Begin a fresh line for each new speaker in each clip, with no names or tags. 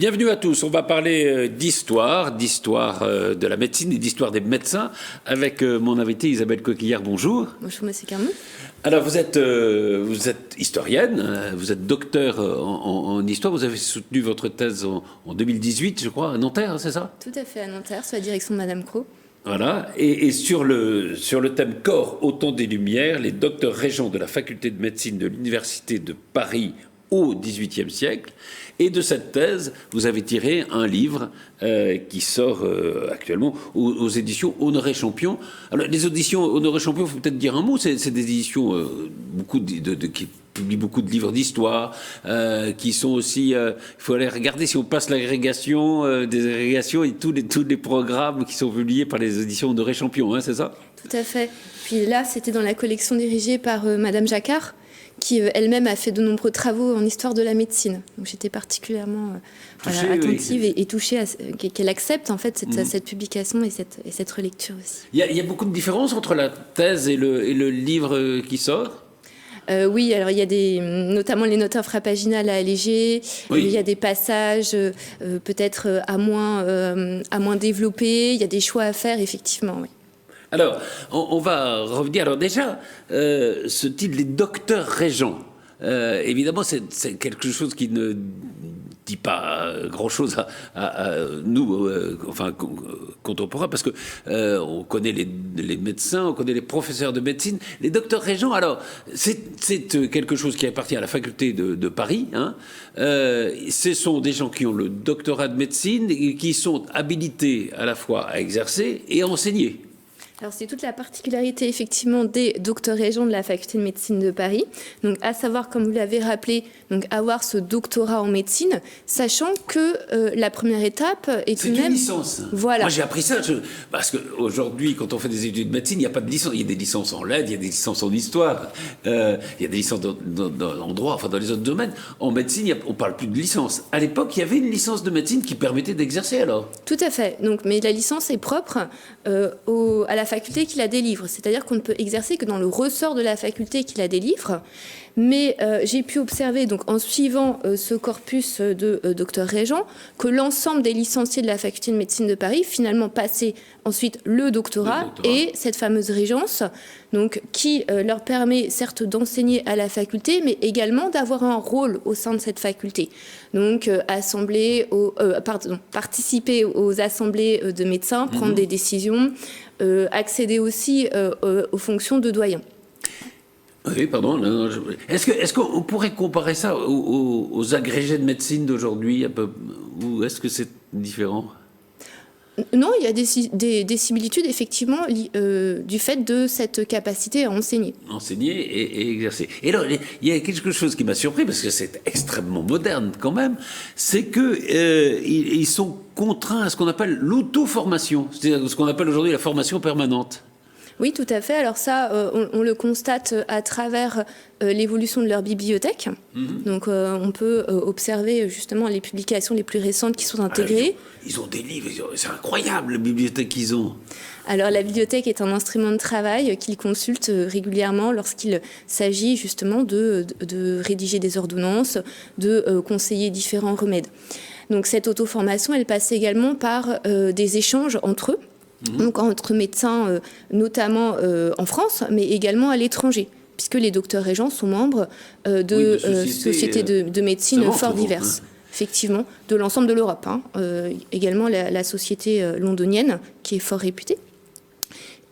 Bienvenue à tous. On va parler d'histoire de la médecine et d'histoire des médecins avec mon invitée Isabelle Coquillard. Bonjour.
Bonjour, monsieur Carmou.
Alors, vous êtes historienne, vous êtes docteur en histoire. Vous avez soutenu votre thèse en 2018, je crois, à Nanterre, c'est ça?
Tout à fait, à Nanterre, sous la direction de Madame Cros.
Voilà, et sur le thème corps au temps des Lumières, les docteurs régents de la faculté de médecine de l'Université de Paris au XVIIIe siècle. Et de cette thèse, vous avez tiré un livre qui sort actuellement aux éditions Honoré Champion. Alors, les éditions Honoré Champion, il faut peut-être dire un mot, c'est des éditions qui publient beaucoup de livres d'histoire, qui sont aussi... Il faut aller regarder si on passe l'agrégation, des agrégations et tous les programmes qui sont publiés par les éditions Honoré Champion, hein, c'est ça?
Tout à fait. Puis là, c'était dans la collection dirigée par Madame Jacquard, qui elle-même a fait de nombreux travaux en histoire de la médecine. Donc j'étais particulièrement attentive, oui, et touchée à qu'elle accepte en fait cette publication et cette relecture aussi.
Il y a beaucoup de différences entre la thèse et le livre qui sort?
Oui, alors il y a notamment les notes infrapaginales à alléger, oui. Il y a des passages peut-être à moins développés, il y a des choix à faire effectivement, oui.
Alors, on va revenir. Alors déjà, ce titre, les docteurs régents, évidemment, c'est quelque chose qui ne dit pas grand-chose à nous, contemporains, parce que on connaît les médecins, on connaît les professeurs de médecine. Les docteurs régents, alors, c'est quelque chose qui appartient à la faculté de Paris. Hein. Ce sont des gens qui ont le doctorat de médecine et qui sont habilités à la fois à exercer et à enseigner.
Alors c'est toute la particularité effectivement des docteurs régents de la faculté de médecine de Paris. Donc à savoir, comme vous l'avez rappelé, donc avoir ce doctorat en médecine, sachant que la première étape est tout de même...
C'est une licence.
Voilà.
Moi j'ai appris ça, parce qu'aujourd'hui quand on fait des études de médecine, il n'y a pas de licence. Il y a des licences en lettres, il y a des licences en histoire, il y a des licences en droit, enfin dans les autres domaines. En médecine, on ne parle plus de licence. À l'époque, il y avait une licence de médecine qui permettait d'exercer alors.
Tout à fait. Donc, mais la licence est propre à la faculté qui la délivre. C'est-à-dire qu'on ne peut exercer que dans le ressort de la faculté qui la délivre. Mais j'ai pu observer, donc, en suivant ce corpus de docteurs régents, que l'ensemble des licenciés de la faculté de médecine de Paris finalement passaient ensuite le doctorat et cette fameuse régence, donc, qui leur permet certes d'enseigner à la faculté, mais également d'avoir un rôle au sein de cette faculté. Donc participer aux assemblées de médecins, prendre des décisions, accéder aussi aux fonctions de doyen.
Oui, pardon. Est-ce qu'on pourrait comparer ça aux agrégés de médecine d'aujourd'hui, ou est-ce que c'est différent?
Non, il y a des similitudes, effectivement, du fait de cette capacité à enseigner.
Enseigner et exercer. Et alors, il y a quelque chose qui m'a surpris, parce que c'est extrêmement moderne quand même, c'est qu'ils sont contraints à ce qu'on appelle l'auto-formation, c'est-à-dire ce qu'on appelle aujourd'hui la formation permanente.
Oui, tout à fait. Alors ça, on le constate à travers l'évolution de leur bibliothèque. Donc on peut observer justement les publications les plus récentes qui sont intégrées.
Ils ont des livres, c'est incroyable la bibliothèque qu'ils ont.
Alors la bibliothèque est un instrument de travail qu'ils consultent régulièrement lorsqu'il s'agit justement de rédiger des ordonnances, de conseiller différents remèdes. Donc cette auto-formation, elle passe également par des échanges entre eux. Donc entre médecins, notamment en France, mais également à l'étranger, puisque les docteurs régents sont membres de sociétés de médecine fort diverses, effectivement, de l'ensemble de l'Europe. Également la société londonienne, qui est fort réputée.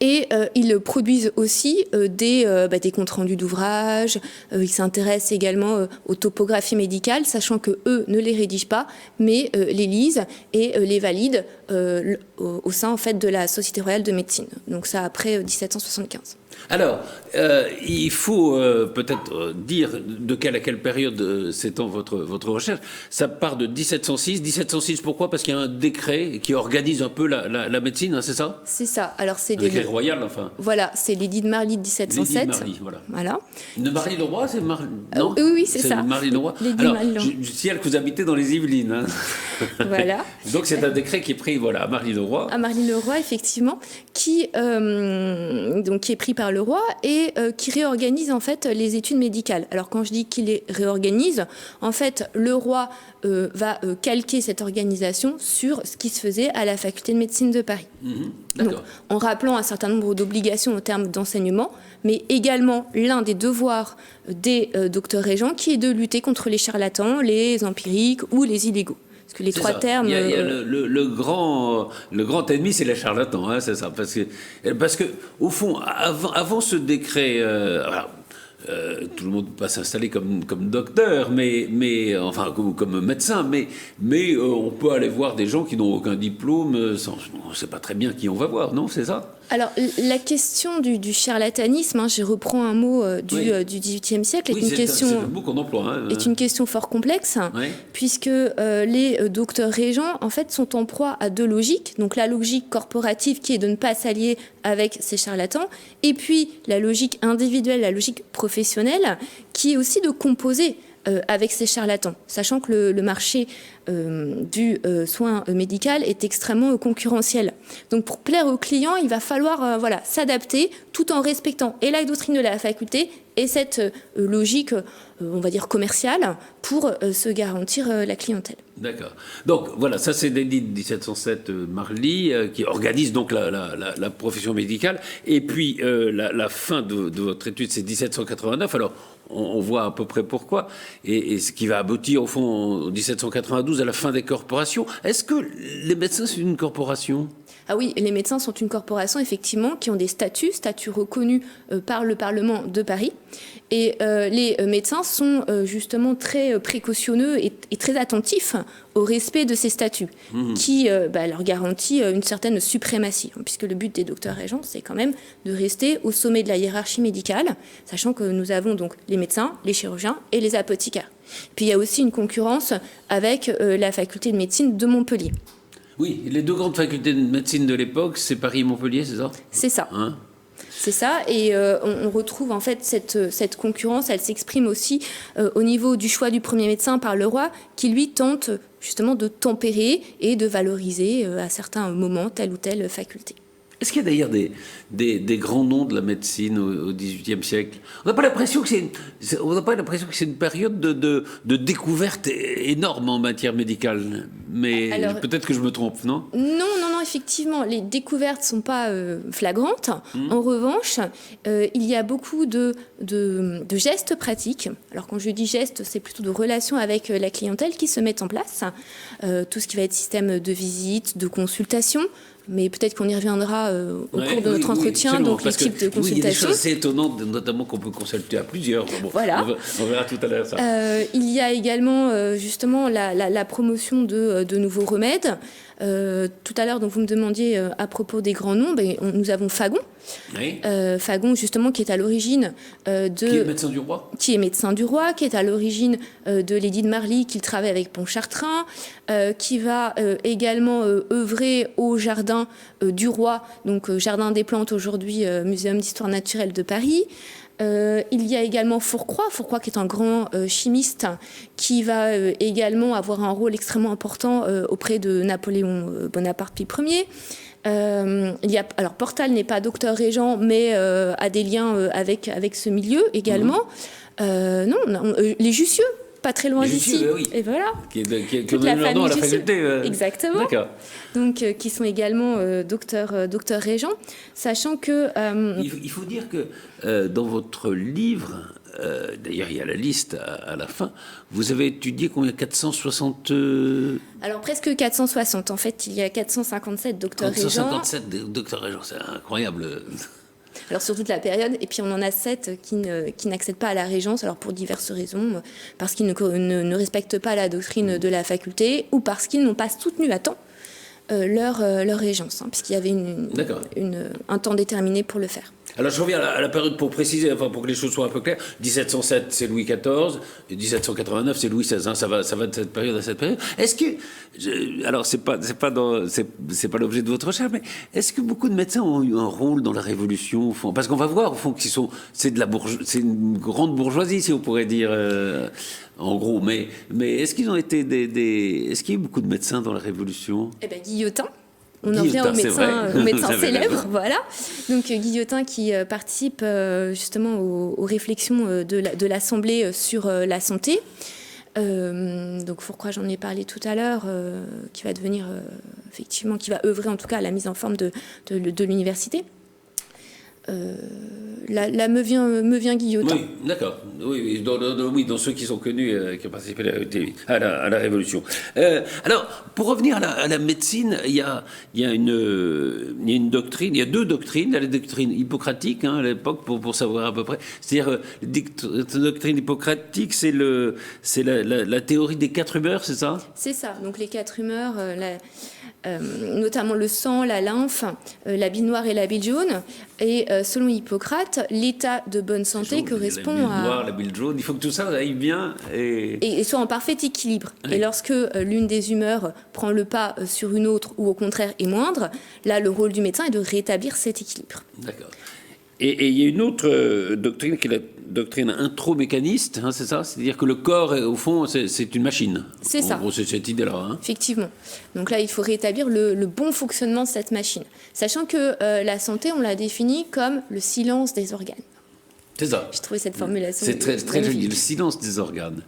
Et ils produisent aussi des comptes rendus d'ouvrages. Ils s'intéressent également aux topographies médicales, sachant que eux ne les rédigent pas, mais les lisent et les valident au sein en fait de la Société royale de médecine. Donc ça après 1775.
Alors, il faut peut-être dire à quelle période s'étend votre recherche. Ça part de 1706. 1706, pourquoi? Parce qu'il y a un décret qui organise un peu la médecine, hein, c'est ça? C'est
ça. Alors, c'est
décret royal, enfin.
Voilà, c'est l'édit de Marly de 1707.
L'édit de Marly, voilà. De Marly-le-Roi, c'est Marly... Non,
oui, c'est ça.
Marly-le-Roi. Alors, je signale que vous habitez dans les Yvelines. Hein.
Voilà.
Donc, c'est un décret qui est pris voilà, à Marly Leroy.
À Marly Leroy, effectivement, qui est pris par le roi et qui réorganise en fait les études médicales. Alors quand je dis qu'il les réorganise, en fait, le roi va calquer cette organisation sur ce qui se faisait à la faculté de médecine de Paris. Donc, en rappelant un certain nombre d'obligations en termes d'enseignement, mais également l'un des devoirs des docteurs régents qui est de lutter contre les charlatans, les empiriques ou les illégaux. Parce que les trois termes...
Il y a le grand ennemi, c'est les charlatans, hein, c'est ça. Parce que au fond, avant ce décret... tout le monde peut pas s'installer comme docteur, enfin comme médecin, mais on peut aller voir des gens qui n'ont aucun diplôme, on ne sait pas très bien qui on va voir, non, c'est ça?
Alors, la question du charlatanisme, hein, je reprends un mot du XVIIIe siècle,
c'est le mot qu'on emploie, hein,
est une question fort complexe, puisque les docteurs régents, en fait, sont en proie à deux logiques. Donc, la logique corporative qui est de ne pas s'allier avec ces charlatans, et puis la logique individuelle, la logique professionnelle, qui est aussi de composer avec ces charlatans, sachant que le marché du soin médical est extrêmement concurrentiel. Donc pour plaire aux clients, il va falloir s'adapter tout en respectant et la doctrine de la faculté et cette logique, on va dire, commerciale pour se garantir la clientèle.
D'accord. Donc voilà, ça c'est l'édit de 1707 Marly qui organise donc la profession médicale. Et puis la fin de votre étude, c'est 1789. Alors on voit à peu près pourquoi. Et ce qui va aboutir au fond en 1792 à la fin des corporations. Est-ce que les médecins c'est une corporation ?
Ah oui, les médecins sont une corporation, effectivement, qui ont des statuts reconnus par le Parlement de Paris. Et les médecins sont justement très précautionneux et très attentifs au respect de ces statuts, qui leur garantit une certaine suprématie, puisque le but des docteurs régents, c'est quand même de rester au sommet de la hiérarchie médicale, sachant que nous avons donc les médecins, les chirurgiens et les apothicaires. Puis il y a aussi une concurrence avec la faculté de médecine de Montpellier.
Oui, les deux grandes facultés de médecine de l'époque, c'est Paris et Montpellier, c'est ça ?
C'est ça. C'est ça, et on retrouve en fait cette concurrence, elle s'exprime aussi au niveau du choix du premier médecin par le roi, qui lui tente justement de tempérer et de valoriser à certains moments telle ou telle faculté.
Est-ce qu'il y a d'ailleurs des grands noms de la médecine au XVIIIe siècle ? On n'a pas l'impression que c'est une période de découverte énorme en matière médicale. Mais alors, peut-être que je me trompe, non ?
Non, effectivement, les découvertes ne sont pas flagrantes. En revanche, il y a beaucoup de gestes pratiques. Alors quand je dis gestes, c'est plutôt de relations avec la clientèle qui se mettent en place. Tout ce qui va être système de visite, de consultation. Mais peut-être qu'on y reviendra au cours de notre entretien, donc les types de consultation.
Il y a des choses assez étonnantes, notamment qu'on peut consulter à plusieurs. Bon,
voilà.
On verra tout à l'heure ça.
Il y a également justement la promotion de nouveaux remèdes. Tout à l'heure, donc, vous me demandiez à propos des grands noms, nous avons Fagon. Oui. Fagon, justement, qui est à l'origine
Qui est médecin du roi.
Qui est médecin du roi, qui est à l'origine de l'édit de Marly, qu'il travaille avec Pontchartrain, qui va également œuvrer au jardin du roi, donc Jardin des plantes, aujourd'hui Muséum d'histoire naturelle de Paris. Il y a également Fourcroy qui est un grand chimiste qui va également avoir un rôle extrêmement important auprès de Napoléon Bonaparte puis Ier. Alors Portal n'est pas docteur régent, mais a des liens avec ce milieu également. Les Jussieu, pas très loin d'ici.
Oui.
Et voilà.
Qui donne leur nom à la faculté.
Exactement.
D'accord.
Donc, qui sont également docteurs régents, sachant que...
Il faut dire que dans votre livre, d'ailleurs il y a la liste à la fin, vous avez étudié combien ? 460...
Alors presque 460. En fait, il y a 457 docteurs régents.
457 docteurs régents, c'est incroyable.
Alors sur toute la période, et puis on en a 7 qui n'accèdent pas à la régence, alors pour diverses raisons, parce qu'ils ne respectent pas la doctrine de la faculté, ou parce qu'ils n'ont pas soutenu à temps leur régence, puisqu'il y avait un temps déterminé pour le faire.
Alors je reviens à la période pour préciser, enfin pour que les choses soient un peu claires. 1707 c'est Louis XIV et 1789 c'est Louis XVI. Ça va de cette période à cette période. Est-ce que alors c'est pas pas l'objet de votre recherche, mais est-ce que beaucoup de médecins ont eu un rôle dans la Révolution au fond ? Parce qu'on va voir au fond qu'ils sont c'est une grande bourgeoisie si on pourrait dire en gros. Mais est-ce qu'ils ont été est-ce qu'il y a eu beaucoup de médecins dans la Révolution ?
Guillotin. On en vient
Guillotin,
aux médecins célèbres, voilà. Donc Guillotin qui participe justement aux réflexions de l'Assemblée sur la santé. Donc Fourcroy, j'en ai parlé tout à l'heure, qui va devenir effectivement, qui va œuvrer en tout cas à la mise en forme de l'université. Là me vient Guillotin.
Oui, d'accord. Oui, dans ceux qui sont connus, qui ont participé à la Révolution. Alors, pour revenir à la médecine, il y a une doctrine, il y a deux doctrines. Il y a la doctrine hippocratique, à l'époque, pour savoir à peu près. C'est-à-dire, la doctrine hippocratique, c'est la théorie des 4 humeurs, c'est ça? C'est
ça. Donc les 4 humeurs, notamment le sang, la lymphe, la bile noire et la bile jaune. Et selon Hippocrate, l'état de bonne santé correspond
à... La bile noire, la bile jaune, il faut que tout ça aille bien
et soit en parfait équilibre.
Oui.
Et lorsque l'une des humeurs prend le pas sur une autre ou au contraire est moindre, là, le rôle du médecin est de rétablir cet équilibre.
D'accord. Et il y a une autre doctrine qui est la doctrine intromécaniste, c'est ça? C'est-à-dire que le corps, au fond, c'est une machine.
C'est ça.
En gros, c'est cette idée-là.
Effectivement. Donc là, il faut rétablir le bon fonctionnement de cette machine. Sachant que la santé, on l'a définie comme le silence des organes.
C'est ça.
J'ai trouvé cette formulation.
C'est très joli, le silence des organes.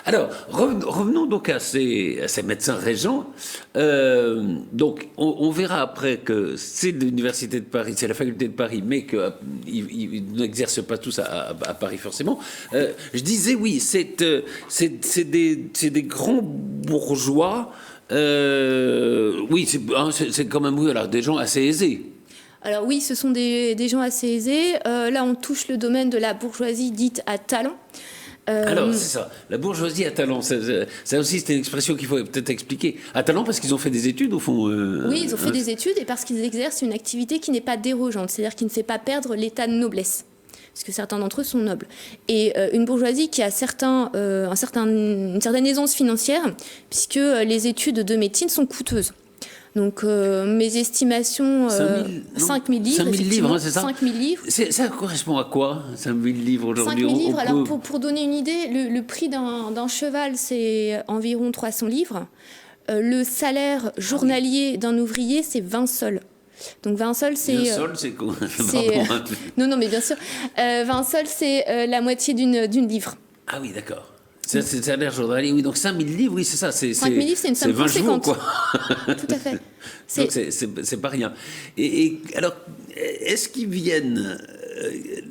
Alors, revenons donc à ces médecins régents. Donc, on verra après que c'est l'Université de Paris, c'est la faculté de Paris, mais qu'ils n'exercent pas tous à Paris forcément. Je disais, oui, c'est des grands bourgeois. Oui, c'est quand même alors, des gens assez aisés.
Alors oui, ce sont des gens assez aisés. Là, on touche le domaine de la bourgeoisie dite à talent.
Alors, c'est ça, la bourgeoisie à talent. Ça aussi, c'est une expression qu'il faut peut-être expliquer. À talent, parce qu'ils ont fait des études, au fond.
Oui, ils ont fait des études et parce qu'ils exercent une activité qui n'est pas dérogeante, c'est-à-dire qui ne fait pas perdre l'état de noblesse. Parce que certains d'entre eux sont nobles. Et une bourgeoisie qui a une certaine aisance financière, puisque les études de médecine sont coûteuses. Donc, mes estimations, 5 000 livres.
5 000 livres, c'est ça?
5 000 livres.
Ça correspond à quoi, 5 000 livres aujourd'hui?
5 000 livres, alors pour donner une idée, le prix d'un cheval, c'est environ 300 livres. Le salaire journalier d'un ouvrier, c'est 20 sols. Donc 20 sols, c'est...
20 sols, c'est quoi?
Non, mais bien sûr. 20 sols, c'est la moitié d'une livre.
Ah oui, d'accord. C'est le salaire journalier, oui, donc 5 000 livres, oui, c'est ça. 5
000 livres, c'est une somme conséquente. Quoi. Tout à fait.
Donc c'est pas rien. Et alors, est-ce qu'ils viennent...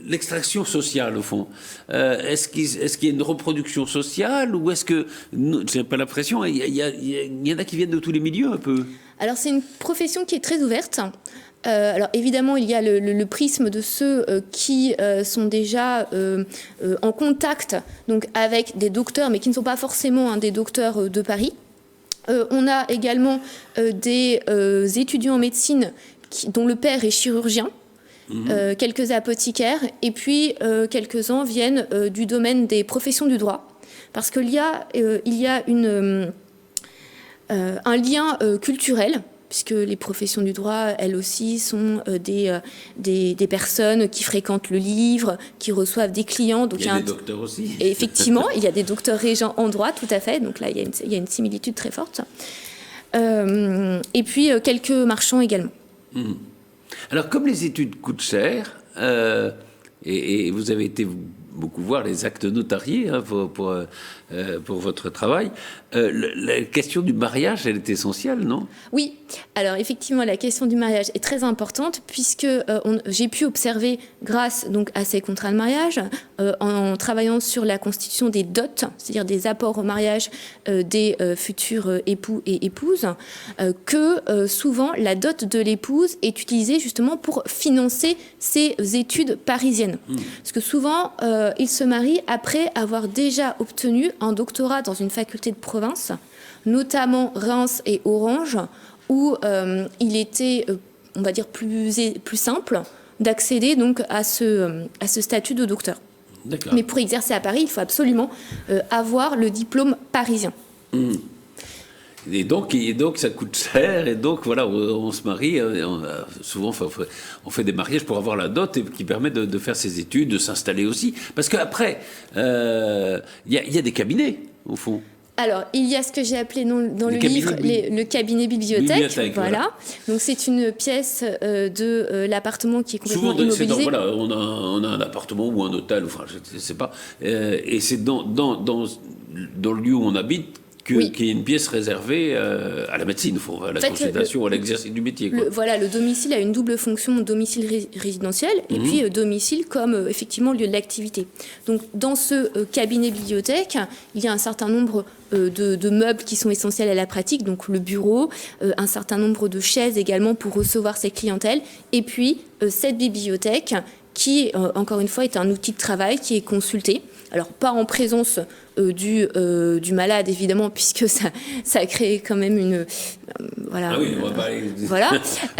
l'extraction sociale, au fond, est-ce qu'il y a une reproduction sociale ou est-ce que... Je n'ai pas l'impression, il y en a qui viennent de tous les milieux, un peu.
Alors, c'est une profession qui est très ouverte. Alors évidemment, il y a le prisme de ceux qui sont déjà en contact donc, avec des docteurs, mais qui ne sont pas forcément des docteurs de Paris. On a également des étudiants en médecine dont le père est chirurgien, quelques apothicaires, et puis quelques-uns viennent du domaine des professions du droit, parce qu'il y a un lien culturel, puisque les professions du droit, elles aussi, sont des personnes qui fréquentent le livre, qui reçoivent des clients. Donc
il y a des docteurs aussi.
Et effectivement, il y a des docteurs régents en droit, tout à fait. Donc là, il y a une similitude très forte. Et puis, quelques marchands également.
Alors, comme les études coûtent cher, et vous avez été beaucoup voir les actes notariés pour votre travail. La question du mariage, elle est essentielle, non?
Oui. Alors effectivement, la question du mariage est très importante puisque j'ai pu observer, grâce donc à ces contrats de mariage, en travaillant sur la constitution des dots, c'est-à-dire des apports au mariage des futurs époux et épouses, que souvent la dot de l'épouse est utilisée justement pour financer ses études parisiennes. Parce que souvent, il se marie après avoir déjà obtenu un doctorat dans une faculté de province, notamment Reims et Orange, où il était, on va dire, plus simple d'accéder donc à ce statut de docteur. Mais pour exercer à Paris, il faut absolument avoir le diplôme parisien.
Et donc, ça coûte cher, et donc, voilà, on se marie, souvent, on fait des mariages pour avoir la dot, et qui permet de faire ses études, de s'installer aussi. Parce qu'après, il y a des cabinets, au fond.
Alors, il y a ce que j'ai appelé dans le livre le cabinet bibliothèque. Voilà. Donc, c'est une pièce de l'appartement qui est complètement immobilisé.
Voilà, on a un appartement ou un hôtel, enfin, je ne sais pas. Et c'est dans le lieu où on habite qu'il y ait une pièce réservée à la médecine, à la consultation, à l'exercice du métier.
Voilà, le domicile a une double fonction, domicile résidentiel et puis domicile comme effectivement lieu de l'activité. Donc dans ce cabinet bibliothèque, il y a un certain nombre de meubles qui sont essentiels à la pratique, donc le bureau, un certain nombre de chaises également pour recevoir cette clientèle, et puis cette bibliothèque qui, encore une fois, est un outil de travail qui est consulté. Alors, pas en présence du malade, évidemment, puisque ça crée quand même une... voilà.
Ah oui, on va pas aller...
Voilà,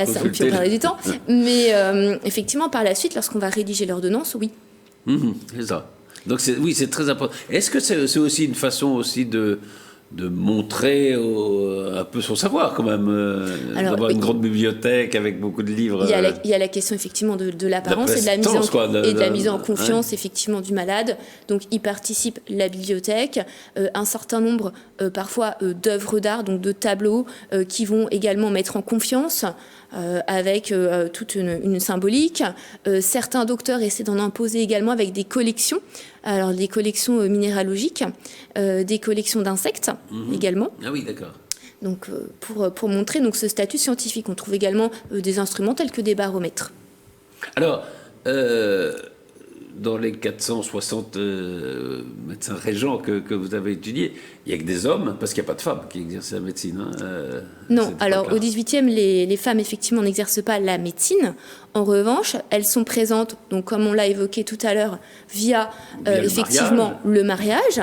ça me fait perdre du temps. Mais effectivement, par la suite, lorsqu'on va rédiger l'ordonnance, oui.
C'est ça. Donc, c'est très important. Est-ce que c'est aussi une façon aussi de montrer un peu son savoir quand même, d'avoir une grande bibliothèque avec beaucoup de livres.
Il y a la question effectivement de l'apparence et de la mise en confiance effectivement du malade. Donc y participe la bibliothèque, un certain nombre parfois d'œuvres d'art, donc de tableaux qui vont également mettre en confiance avec toute une symbolique. Certains docteurs essaient d'en imposer également avec des collections. Alors des collections minéralogiques, des collections d'insectes également.
Ah oui, d'accord.
Donc pour montrer donc, ce statut scientifique, on trouve également des instruments tels que des baromètres.
Alors, dans les 460 médecins régents que vous avez étudiés, il n'y a que des hommes, parce qu'il n'y a pas de femmes qui exercent la médecine.
Non, alors au 18e, les femmes effectivement n'exercent pas la médecine. En revanche, elles sont présentes, donc comme on l'a évoqué tout à l'heure, via effectivement le mariage.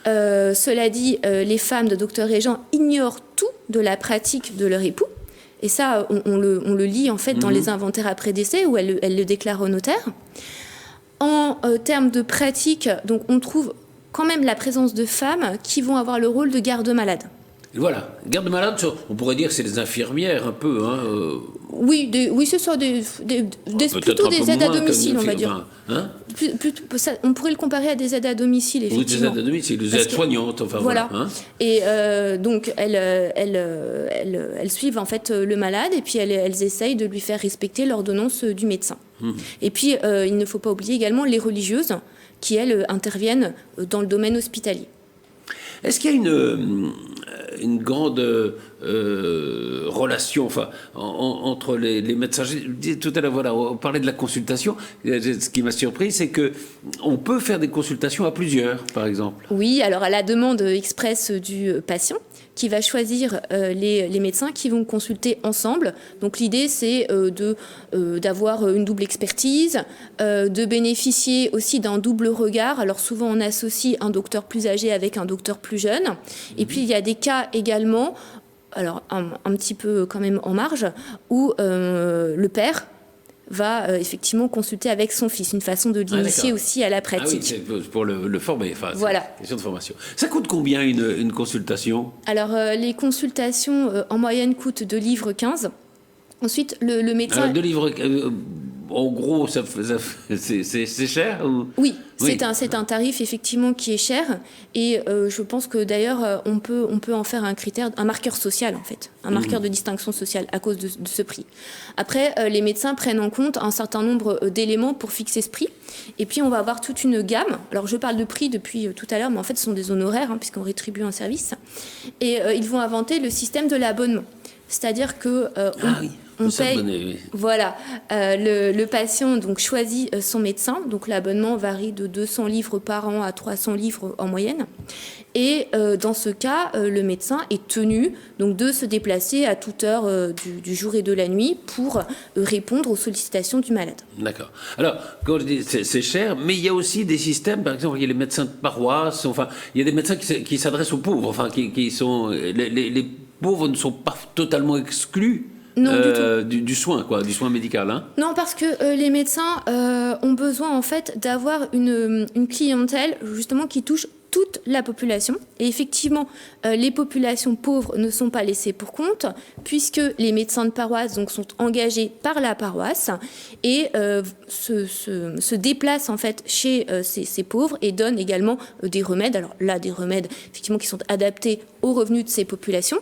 Cela dit, les femmes de docteurs régents ignorent tout de la pratique de leur époux. Et ça, on le lit en fait dans les inventaires après décès où elles le déclarent au notaire. En termes de pratique, donc on trouve quand même la présence de femmes qui vont avoir le rôle de garde-malade.
Et voilà, garde-malade, on pourrait dire que c'est des infirmières un peu.
Oui, c'est ça, plutôt des aides à domicile, on va dire. On pourrait le comparer à des aides à domicile, effectivement.
Ou des aides à domicile, des aides soignantes, enfin voilà.
Et donc, elles suivent en fait le malade et puis elles essayent de lui faire respecter l'ordonnance du médecin. Et puis, il ne faut pas oublier également les religieuses qui, elles, interviennent dans le domaine hospitalier.
Est-ce qu'il y a une grande relation entre les médecins? Je disais tout à l'heure, voilà, on parlait de la consultation. Ce qui m'a surpris, c'est qu'on peut faire des consultations à plusieurs, par exemple.
Oui, alors à la demande expresse du patient, qui va choisir les médecins qui vont consulter ensemble. Donc l'idée, c'est d'avoir une double expertise, de bénéficier aussi d'un double regard. Alors souvent, on associe un docteur plus âgé avec un docteur plus jeune. Et puis, il y a des cas également, alors un petit peu quand même en marge, où le père va effectivement consulter avec son fils, une façon de l'initier aussi à la pratique.
Ah oui, c'est pour le former,
voilà.
C'est une question de formation. Ça coûte combien une consultation?
Alors, les consultations en moyenne coûtent 2,15 livres. Ensuite, le médecin...
Alors, 2 livres... en gros, c'est cher ou...
Oui, c'est un tarif effectivement qui est cher et je pense que d'ailleurs on peut en faire un marqueur social en fait, un marqueur de distinction sociale à cause de ce prix. Après, les médecins prennent en compte un certain nombre d'éléments pour fixer ce prix et puis on va avoir toute une gamme. Alors je parle de prix depuis tout à l'heure, mais en fait ce sont des honoraires puisqu'on rétribue un service et ils vont inventer le système de l'abonnement. C'est-à-dire que on paye. Voilà, le patient donc choisit son médecin. Donc l'abonnement varie de 200 livres par an à 300 livres en moyenne. Et dans ce cas, le médecin est tenu donc de se déplacer à toute heure du jour et de la nuit pour répondre aux sollicitations du malade.
D'accord. Alors, quand je dis c'est cher, mais il y a aussi des systèmes, par exemple, il y a les médecins de paroisse, enfin, il y a des médecins qui s'adressent aux pauvres, enfin, qui sont les pauvres ne sont pas totalement exclus.
Non,
du soin, du soin médical.
Non, parce que les médecins ont besoin en fait d'avoir une clientèle justement qui touche toute la population. Et effectivement, les populations pauvres ne sont pas laissées pour compte, puisque les médecins de paroisse donc, sont engagés par la paroisse et se déplacent en fait chez ces pauvres et donnent également des remèdes. Alors là, des remèdes effectivement qui sont adaptés aux revenus de ces populations.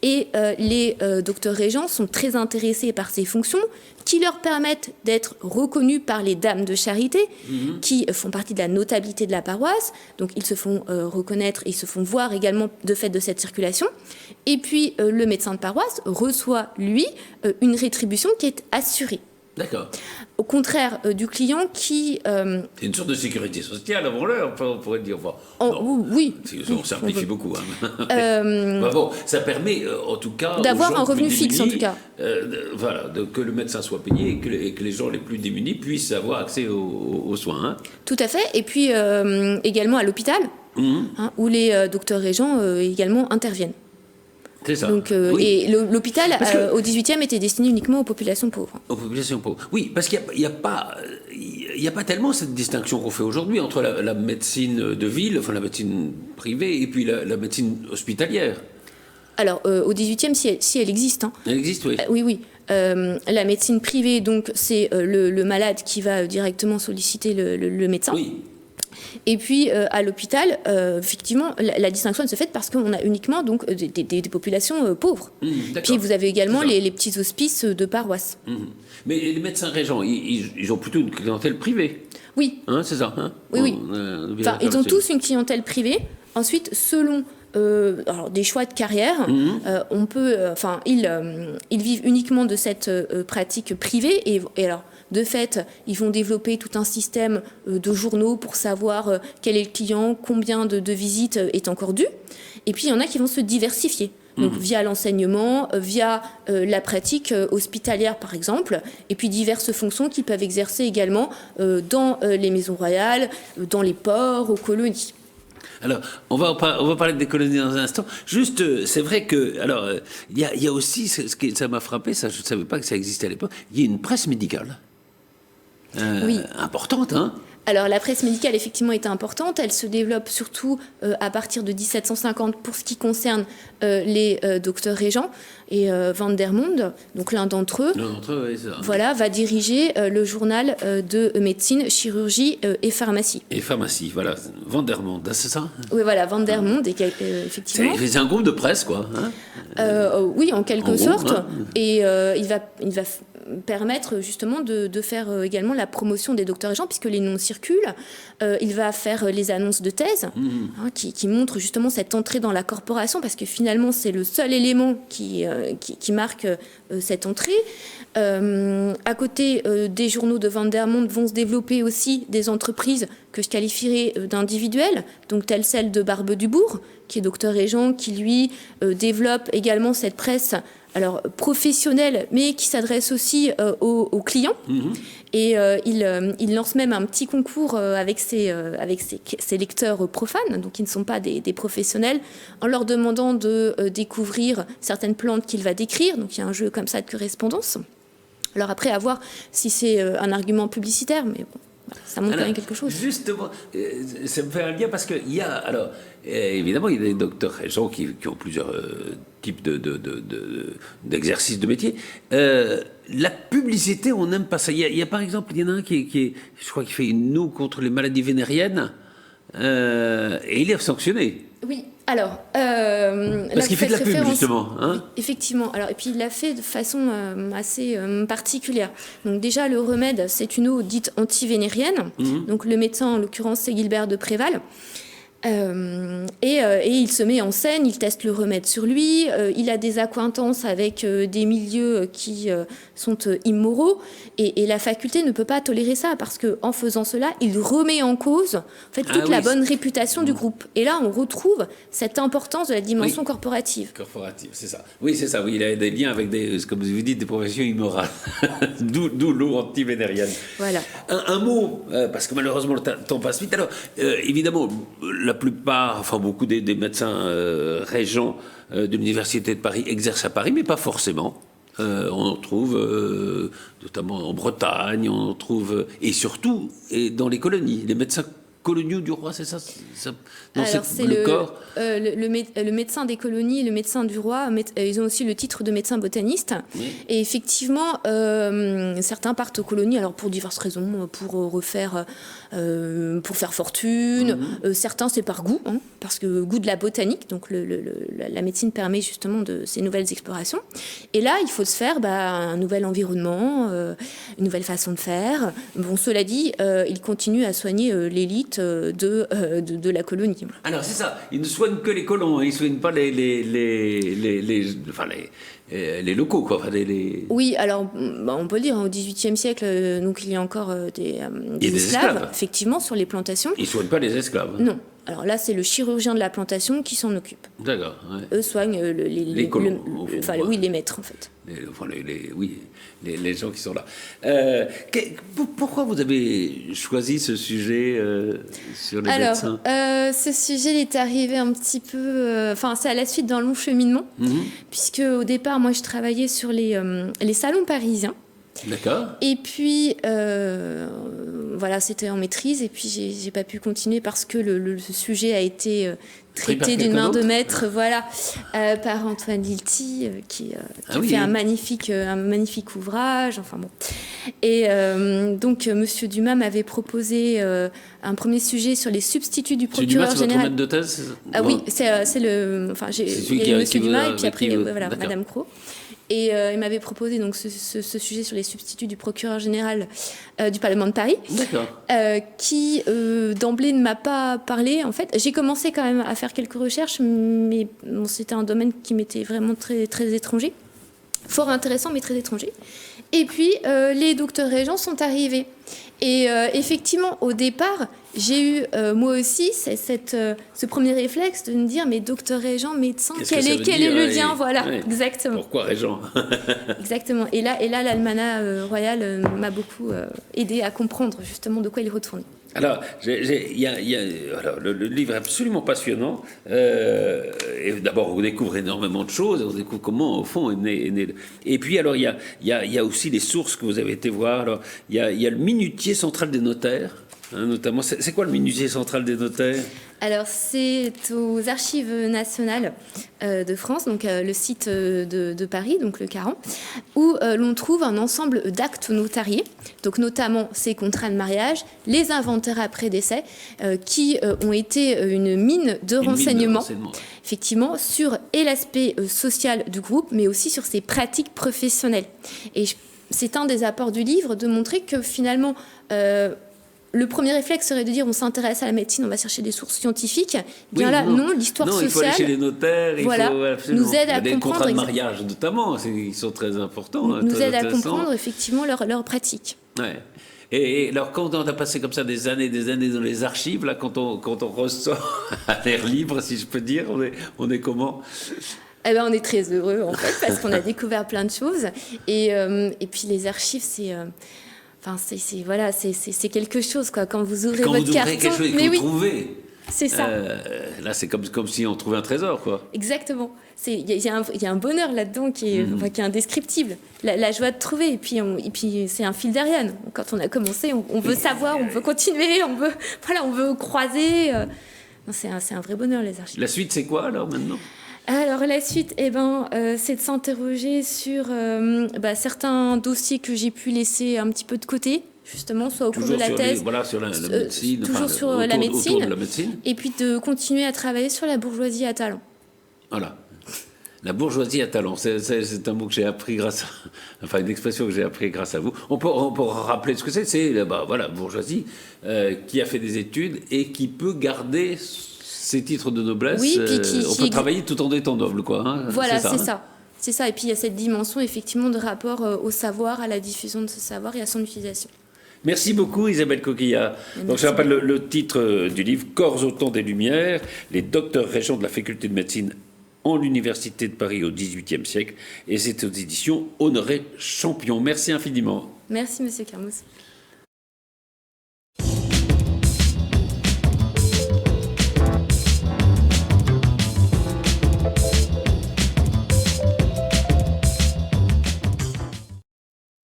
Et les docteurs régents sont très intéressés par ces fonctions qui leur permettent d'être reconnus par les dames de charité, qui font partie de la notabilité de la paroisse. Donc, ils se font reconnaître, ils se font voir également de fait de cette circulation. Et puis, le médecin de paroisse reçoit, lui, une rétribution qui est assurée.
D'accord.
Au contraire du client qui...
C'est une sorte de sécurité sociale, avant-l'heure, on pourrait dire. Enfin,
oui.
On simplifie beaucoup. Bah bon, ça permet, en tout cas...
D'avoir un revenu fixe, en tout cas.
Voilà, que le médecin soit payé et que les gens les plus démunis puissent avoir accès aux soins. Hein.
Tout à fait. Et puis, également à l'hôpital, où les docteurs régents également interviennent.
C'est ça.
Donc,
oui.
Et l'hôpital, au 18e, était destiné uniquement aux populations pauvres.
Aux populations pauvres. Oui, parce qu'il n'y a pas tellement cette distinction qu'on fait aujourd'hui entre la médecine de ville, enfin la médecine privée, et puis la médecine hospitalière.
Alors, au 18e, si elle existe. Hein.
Elle existe, oui.
Oui. La médecine privée, donc, c'est le malade qui va directement solliciter le médecin.
Oui.
Et puis à l'hôpital, effectivement, la distinction elle se fait parce qu'on a uniquement donc des populations pauvres. Puis vous avez également les petits hospices de paroisse.
Mais les médecins régents, ils ont plutôt une clientèle privée.
Oui.
Hein, c'est ça. Hein
Oui. Enfin, ils ont tous une clientèle privée. Ensuite, selon alors, des choix de carrière, on peut, ils vivent uniquement de cette pratique privée et alors. De fait, ils vont développer tout un système de journaux pour savoir quel est le client, combien de visites est encore dû. Et puis, il y en a qui vont se diversifier. Donc, via l'enseignement, via la pratique hospitalière, par exemple, et puis diverses fonctions qu'ils peuvent exercer également dans les maisons royales, dans les ports, aux colonies.
Alors, on va parler des colonies dans un instant. Juste, c'est vrai que, alors, il y a aussi, ça m'a frappé, ça, je ne savais pas que ça existait à l'époque, il y a une presse médicale.
Oui.
Importante, hein.
Alors la presse médicale effectivement est importante, elle se développe surtout à partir de 1750 pour ce qui concerne les docteurs régents et Van der Monde, donc l'un d'entre eux,
oui, c'est ça.
Voilà, va diriger le journal de médecine, chirurgie et pharmacie.
Et pharmacie, voilà, Van der Monde, c'est ça.
Oui, voilà, Van der Monde, effectivement.
C'est un groupe de presse, quoi. Hein.
Oui, en quelque sorte,
hein.
et il va permettre justement de faire également la promotion des docteurs régents, puisque les noms circulent. Il va faire les annonces de thèse, qui montrent justement cette entrée dans la corporation, parce que finalement, c'est le seul élément qui marque cette entrée. À côté des journaux de Van der Monde vont se développer aussi des entreprises que je qualifierais d'individuelles, donc telle celle de Barbe Dubourg, qui est docteur régent, qui lui développe également cette presse alors professionnelle, mais qui s'adresse aussi aux clients. Et il lance même un petit concours avec ses lecteurs profanes, donc qui ne sont pas des professionnels, en leur demandant de découvrir certaines plantes qu'il va décrire. Donc il y a un jeu comme ça de correspondance. Alors après, à voir si c'est un argument publicitaire, mais bon. Ça montre quand même quelque chose.
Justement, ça me fait un lien parce qu'il y a, alors, évidemment, il y a des docteurs régents qui ont plusieurs types d'exercices de métier. La publicité, on n'aime pas ça. Il y a par exemple, il y en a un qui je crois qu'il fait une nous contre les maladies vénériennes, et il est sanctionné.
Oui. Alors,
parce qu'il fait de la pub, justement. Hein,
effectivement. Alors, et puis, il l'a fait de façon assez particulière. Donc, déjà, le remède, c'est une eau dite antivénérienne. Donc, le médecin, en l'occurrence, c'est Gilbert de Préval. Et il se met en scène, il teste le remède sur lui, il a des accointances avec des milieux qui sont immoraux, et la faculté ne peut pas tolérer ça, parce qu'en faisant cela, il remet en cause en fait, toute la bonne réputation du groupe. Et là, on retrouve cette importance de la dimension corporative.
Corporative, c'est ça. Oui, c'est ça. Oui, il a des liens avec comme vous dites, des professions immorales. D'où l'eau antivénérienne.
Voilà.
Un mot, parce que malheureusement le temps passe vite. Alors, évidemment, la plupart, enfin beaucoup des médecins régents de l'Université de Paris exercent à Paris, mais pas forcément. On en trouve notamment en Bretagne, on en trouve, et surtout dans les colonies. Les médecins coloniaux du roi, c'est ça, non,
alors,
c'est le corps.
Le médecin des colonies et le médecin du roi, ils ont aussi le titre de médecin botaniste. Oui. Et effectivement, certains partent aux colonies, alors pour diverses raisons, pour faire fortune. Certains, c'est par goût, hein, parce que goût de la botanique. Donc, la médecine permet justement de ces nouvelles explorations. Et là, il faut se faire un nouvel environnement, une nouvelle façon de faire. Bon, cela dit, il continue à soigner l'élite de la colonie.
Alors, c'est ça. Il ne soigne que les colons, hein. Il ne soigne pas les locaux, quoi. Enfin,
Oui, alors, on peut le dire, au XVIIIe siècle, donc, il y a encore des esclaves, effectivement, sur les plantations.
Ils ne soignent pas les esclaves. Hein.
Non. Alors là, c'est le chirurgien de la plantation qui s'en occupe.
D'accord. Ouais.
Eux soignent les colons. Les maîtres, en fait.
Les gens qui sont là. Pourquoi vous avez choisi ce sujet sur les médecins ?
Ce sujet il est arrivé un petit peu... c'est à la suite d'un long cheminement, puisque au départ, moi, je travaillais sur les salons parisiens.
D'accord.
Et puis, c'était en maîtrise, et puis j'ai pas pu continuer parce que le sujet a été traité d'une main de maître, par Antoine Lilti, qui a fait un magnifique ouvrage, enfin bon. Et donc, Monsieur Dumas m'avait proposé un premier sujet sur les substituts du procureur général.
C'est votre maître de thèse ?
Ah oui, c'est le... il y a Monsieur Dumas, et puis après, Madame Cros. Et il m'avait proposé donc ce sujet sur les substituts du procureur général du Parlement de Paris, qui d'emblée ne m'a pas parlé. En fait, j'ai commencé quand même à faire quelques recherches, mais c'était un domaine qui m'était vraiment très, très étranger, fort intéressant mais très étranger. Et puis les docteurs régents sont arrivés. Et effectivement, au départ, j'ai eu moi aussi ce premier réflexe de me dire, mais docteur régent, médecin, quel est le lien ? Exactement.
Pourquoi régent ?
Exactement. Et là, l'almanach royal m'a beaucoup aidé à comprendre justement de quoi il retournait.
Alors, le livre est absolument passionnant. Et d'abord, on découvre énormément de choses. On découvre comment, au fond, est né. Et puis, alors, il y a aussi les sources que vous avez été voir. Alors, il y a le minutier central des notaires, hein, notamment. C'est quoi le minutier central des notaires ? Alors,
c'est aux Archives nationales de France, donc le site de Paris, donc le 40, où l'on trouve un ensemble d'actes notariés, donc notamment ces contrats de mariage, les inventaires après décès, qui ont été une mine de renseignements, effectivement, sur l'aspect social du groupe, mais aussi sur ses pratiques professionnelles. Et c'est un des apports du livre de montrer que finalement... le premier réflexe serait de dire on s'intéresse à la médecine, on va chercher des sources scientifiques. L'histoire sociale.
Il faut aller chez les notaires,
nous aide à comprendre.
Les contrats de mariage notamment, ils sont très importants.
Nous aide à comprendre effectivement leurs pratiques.
Ouais. Et alors quand on a passé comme ça des années dans les archives, là, quand on ressort à l'air libre, si je peux dire, on est comment ?
On est très heureux en fait parce qu'on a découvert plein de choses et puis les archives c'est quelque chose, quoi. Quand vous ouvrez votre carton,
quelque chose que vous trouvez,
c'est ça.
Là, c'est comme si on trouvait un trésor, quoi.
Exactement. Il y a un bonheur là-dedans qui est indescriptible. La joie de trouver, et puis c'est un fil d'Ariane. Quand on a commencé, on veut savoir, on veut continuer, on veut croiser. C'est un vrai bonheur, les archives.
La suite, c'est quoi alors maintenant ?
Alors la suite, c'est de s'interroger sur certains dossiers que j'ai pu laisser un petit peu de côté, justement, soit au cours de la thèse,
sur la médecine,
toujours sur la médecine, et puis de continuer à travailler sur la bourgeoisie à talent.
Voilà. La bourgeoisie à talent, c'est un mot que j'ai appris une expression que j'ai appris grâce à vous. On peut rappeler ce que c'est. C'est bourgeoisie qui a fait des études et qui peut garder ces titres de noblesse.
Oui,
on peut travailler tout en étant noble, quoi. Hein,
voilà, c'est ça. Et puis il y a cette dimension effectivement de rapport au savoir, à la diffusion de ce savoir et à son utilisation.
Merci beaucoup Isabelle Coquillat. Donc, je rappelle le titre du livre, Corps au temps des Lumières, les docteurs régents de la faculté de médecine en l'Université de Paris au XVIIIe siècle. Et c'est aux éditions Honoré Champion. Merci infiniment.
Merci Monsieur Carmous.